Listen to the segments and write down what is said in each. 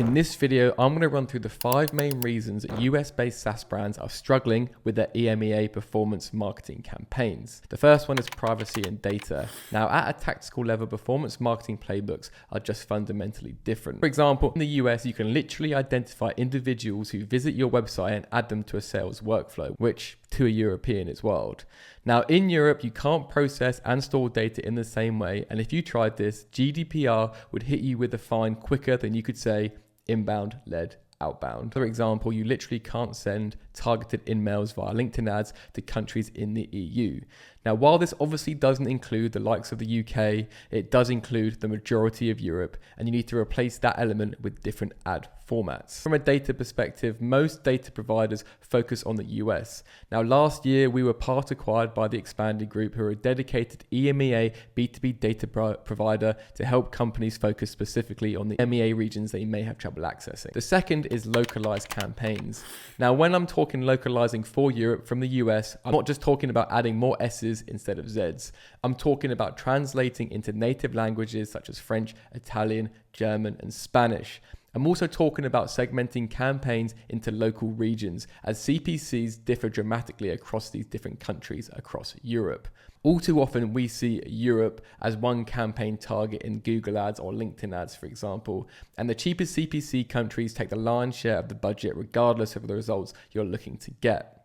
In this video, I'm going to run through the 5 main reasons that US-based SaaS brands are struggling with their EMEA performance marketing campaigns. The first one is privacy and data. Now, at a tactical level, performance marketing playbooks are just fundamentally different. For example, in the US, you can literally identify individuals who visit your website and add them to a sales workflow, which to a European is wild. Now, in Europe, you can't process and store data in the same way, and if you tried this, GDPR would hit you with a fine quicker than you could say inbound led outbound. For example, you literally can't send targeted emails via LinkedIn ads to countries in the EU. Now, while this obviously doesn't include the likes of the UK, it does include the majority of Europe, and you need to replace that element with different ad formats. From a data perspective, most data providers focus on the US. Now, last year, we were part acquired by the Expanded Group, who are a dedicated EMEA B2B data provider to help companies focus specifically on the EMEA regions they may have trouble accessing. The second is localized campaigns. Now, when I'm talking localizing for Europe from the US, I'm not just talking about adding more S's instead of Z's. I'm talking about translating into native languages such as French, Italian, German, and Spanish. I'm also talking about segmenting campaigns into local regions, as CPCs differ dramatically across these different countries across Europe. All too often, we see Europe as one campaign target in Google ads or LinkedIn ads, for example, and the cheapest CPC countries take the lion's share of the budget regardless of the results you're looking to get.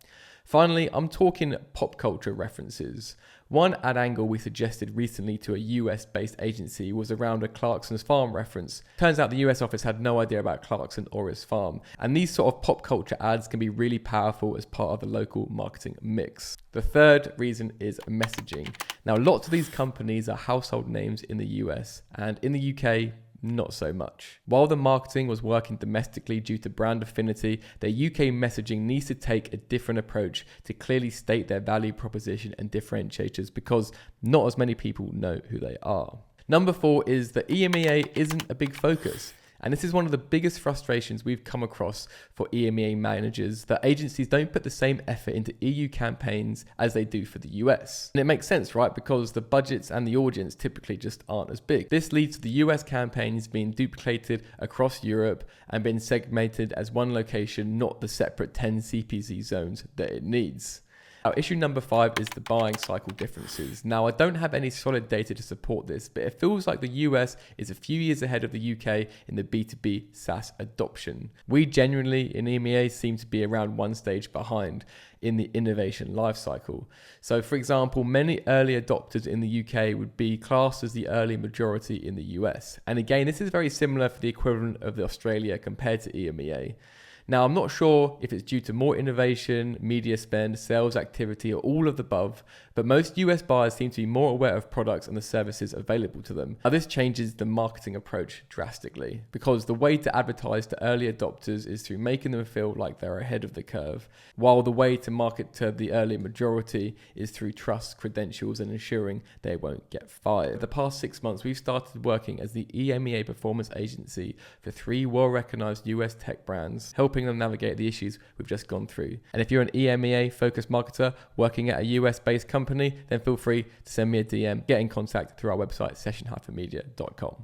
Finally, I'm talking pop culture references. One ad angle we suggested recently to a US-based agency was around a Clarkson's Farm reference. Turns out the US office had no idea about Clarkson or his farm, and these sort of pop culture ads can be really powerful as part of the local marketing mix. The third reason is messaging. Now, lots of these companies are household names in the US, and in the UK, not so much. While the marketing was working domestically due to brand affinity, their UK messaging needs to take a different approach to clearly state their value proposition and differentiators, because not as many people know who they are. Number 4 is that EMEA isn't a big focus. And this is one of the biggest frustrations we've come across for EMEA managers, that agencies don't put the same effort into EU campaigns as they do for the US. And it makes sense, right? Because the budgets and the audience typically just aren't as big. This leads to the US campaigns being duplicated across Europe and being segmented as one location, not the separate 10 CPC zones that it needs. Now, issue number 5 is the buying cycle differences. Now, I don't have any solid data to support this, but it feels like the US is a few years ahead of the UK in the B2B SaaS adoption. We genuinely in EMEA seem to be around one stage behind in the innovation lifecycle. So, for example, many early adopters in the UK would be classed as the early majority in the US. And again, this is very similar for the equivalent of Australia compared to EMEA. Now, I'm not sure if it's due to more innovation, media spend, sales activity, or all of the above, but most US buyers seem to be more aware of products and the services available to them. Now, this changes the marketing approach drastically, because the way to advertise to early adopters is through making them feel like they're ahead of the curve, while the way to market to the early majority is through trust, credentials, and ensuring they won't get fired. The past 6 months, we've started working as the EMEA performance agency for 3 well-recognized US tech brands, helping them navigate the issues we've just gone through. And if you're an EMEA focused marketer working at a US based company, then feel free to send me a DM, get in contact through our website, session-media.com.